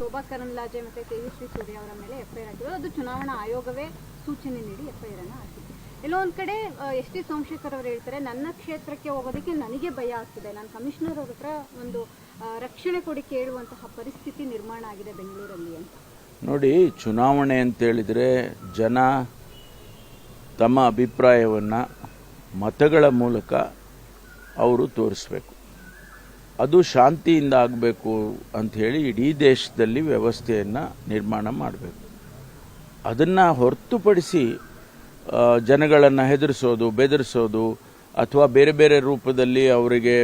ಶೋಭಾ ಕರಂದ್ಲಾಜೆ ಮತ್ತು ತೇಜಸ್ವಿ ಸೂರ್ಯ ಅವರ ಮೇಲೆ ಎಫ್ಐಆರ್ ಆಗಿರೋದು. ಅದು ಚುನಾವಣಾ ಆಯೋಗವೇ ಸೂಚನೆ ನೀಡಿ ಎಫ್ಐಆರ್ ಅನ್ನು ಹಾಕಿದೆ. ಎಲ್ಲೋ ಒಂದು ಕಡೆ ಎಸ್ ಟಿ ಸೋಮಶೇಖರ್ ಅವರು ಹೇಳ್ತಾರೆ, ನನ್ನ ಕ್ಷೇತ್ರಕ್ಕೆ ಹೋಗೋದಕ್ಕೆ ನನಗೆ ಭಯ ಆಗ್ತಿದೆ, ನಾನು ಕಮಿಷನರ್ ಅವ್ರ ಹತ್ರ ಒಂದು ರಕ್ಷಣೆ ಕೊಡಿ ಕೇಳುವಂತಹ ಪರಿಸ್ಥಿತಿ ನಿರ್ಮಾಣ ಆಗಿದೆ ಬೆಂಗಳೂರಲ್ಲಿ ಅಂತ. ನೋಡಿ, ಚುನಾವಣೆ ಅಂತೇಳಿದರೆ ಜನ ತಮ್ಮ ಅಭಿಪ್ರಾಯವನ್ನು ಮತಗಳ ಮೂಲಕ ಅವರು ತೋರಿಸ್ಬೇಕು. ಅದು ಶಾಂತಿಯಿಂದ ಆಗಬೇಕು ಅಂಥೇಳಿ ಇಡೀ ದೇಶದಲ್ಲಿ ವ್ಯವಸ್ಥೆಯನ್ನು ನಿರ್ಮಾಣ ಮಾಡಬೇಕು. ಅದನ್ನು ಹೊರತುಪಡಿಸಿ ಜನಗಳನ್ನು ಹೆದರಿಸೋದು, ಬೆದರಿಸೋದು ಅಥವಾ ಬೇರೆ ಬೇರೆ ರೂಪದಲ್ಲಿ ಅವರಿಗೆ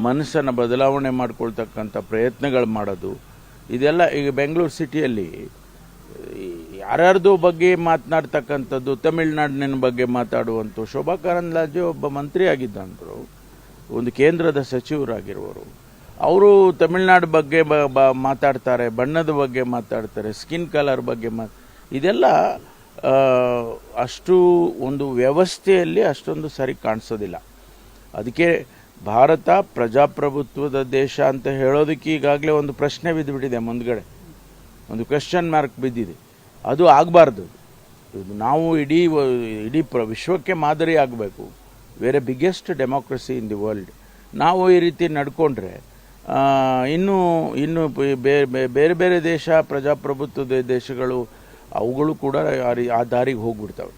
ಮನಸ್ಸನ್ನು ಬದಲಾವಣೆ ಮಾಡ್ಕೊಳ್ತಕ್ಕಂಥ ಪ್ರಯತ್ನಗಳು ಮಾಡೋದು, ಇದೆಲ್ಲ ಈಗ ಬೆಂಗಳೂರು ಸಿಟಿಯಲ್ಲಿ ಯಾರ್ಯಾರ್ದೋ ಬಗ್ಗೆ ಮಾತನಾಡ್ತಕ್ಕಂಥದ್ದು, ತಮಿಳುನಾಡಿನ ಬಗ್ಗೆ ಮಾತಾಡುವಂಥ ಶೋಭಾ ಕರಂದ್ಲಾಜೆ ಒಬ್ಬ ಮಂತ್ರಿ ಆಗಿದ್ದಂಥರು, ಒಂದು ಕೇಂದ್ರದ ಸಚಿವರಾಗಿರುವರು. ಅವರು ತಮಿಳುನಾಡು ಬಗ್ಗೆ ಮಾತಾಡ್ತಾರೆ, ಬಣ್ಣದ ಬಗ್ಗೆ ಮಾತಾಡ್ತಾರೆ, ಸ್ಕಿನ್ ಕಲರ್ ಬಗ್ಗೆ ಇದೆಲ್ಲ ಅಷ್ಟು ಒಂದು ವ್ಯವಸ್ಥೆಯಲ್ಲಿ ಅಷ್ಟೊಂದು ಸರಿ ಕಾಣಿಸೋದಿಲ್ಲ. ಅದಕ್ಕೆ ಭಾರತ ಪ್ರಜಾಪ್ರಭುತ್ವದ ದೇಶ ಅಂತ ಹೇಳೋದಕ್ಕೆ ಈಗಾಗಲೇ ಒಂದು ಪ್ರಶ್ನೆ ಬಿದ್ದುಬಿಟ್ಟಿದೆ, ಮುಂದ್ಗಡೆ ಒಂದು ಕ್ವೆಶ್ಚನ್ ಮಾರ್ಕ್ ಬಿದ್ದಿದೆ. ಅದು ಆಗಬಾರ್ದು. ನಾವು ಇಡೀ ವಿಶ್ವಕ್ಕೆ ಮಾದರಿ ಆಗಬೇಕು. Where a biggest democracy in the world. ನಾವು ಈ ರೀತಿ ನಡ್ಕೊಂಡ್ರೆ ಇನ್ನು ಬೇರೆ ಬೇರೆ ದೇಶ, ಪ್ರಜಾಪ್ರಭುತ್ವದ ದೇಶಗಳು, ಅವುಗಳು ಕೂಡ ಆ ದಾರಿಗೆ ಹೋಗ್ಬಿಡ್ತವೆ.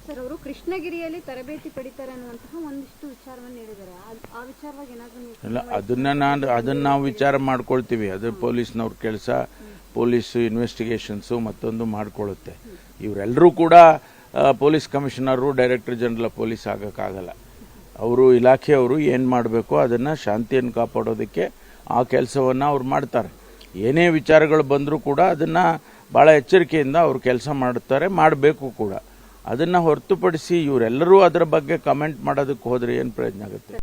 ಸರ್, ಅವರು ಕೃಷ್ಣಗಿರಿಯಲ್ಲಿ ತರಬೇತಿ ಪಡಿತಾರೆ ಅನ್ನುವಂತಹ ಒಂದಿಷ್ಟು ವಿಚಾರವನ್ನು ಹೇಳಿದ್ದಾರೆ. ಆ ವಿಚಾರವಾಗಿ ಏನಾದರೂ ಅದನ್ನ ನಾವು ವಿಚಾರ ಮಾಡ್ಕೊಳ್ತೀವಿ. ಅದು ಪೊಲೀಸ್ನವ್ರ ಕೆಲಸ, ಪೊಲೀಸ್ ಇನ್ವೆಸ್ಟಿಗೇಷನ್ಸು ಮತ್ತೊಂದು ಮಾಡ್ಕೊಳ್ಳುತ್ತೆ. ಇವರೆಲ್ಲರೂ ಕೂಡ police commissioner, director general of police ಆಗೋಕ್ಕಾಗಲ್ಲ. ಅವರು ಇಲಾಖೆಯವರು ಏನು ಮಾಡಬೇಕು ಅದನ್ನು ಶಾಂತಿಯನ್ನು ಕಾಪಾಡೋದಕ್ಕೆ ಆ ಕೆಲಸವನ್ನು ಅವ್ರು ಮಾಡ್ತಾರೆ. ಏನೇ ವಿಚಾರಗಳು ಬಂದರೂ ಕೂಡ ಅದನ್ನು ಭಾಳ ಎಚ್ಚರಿಕೆಯಿಂದ ಅವರು ಕೆಲಸ ಮಾಡುತ್ತಾರೆ, ಮಾಡಬೇಕು ಕೂಡ. ಅದನ್ನು ಹೊರತುಪಡಿಸಿ ಇವರೆಲ್ಲರೂ ಅದರ ಬಗ್ಗೆ ಕಮೆಂಟ್ ಮಾಡೋದಕ್ಕೆ ಹೋದರೆ ಏನು ಪ್ರಯೋಜನ ಆಗುತ್ತೆ?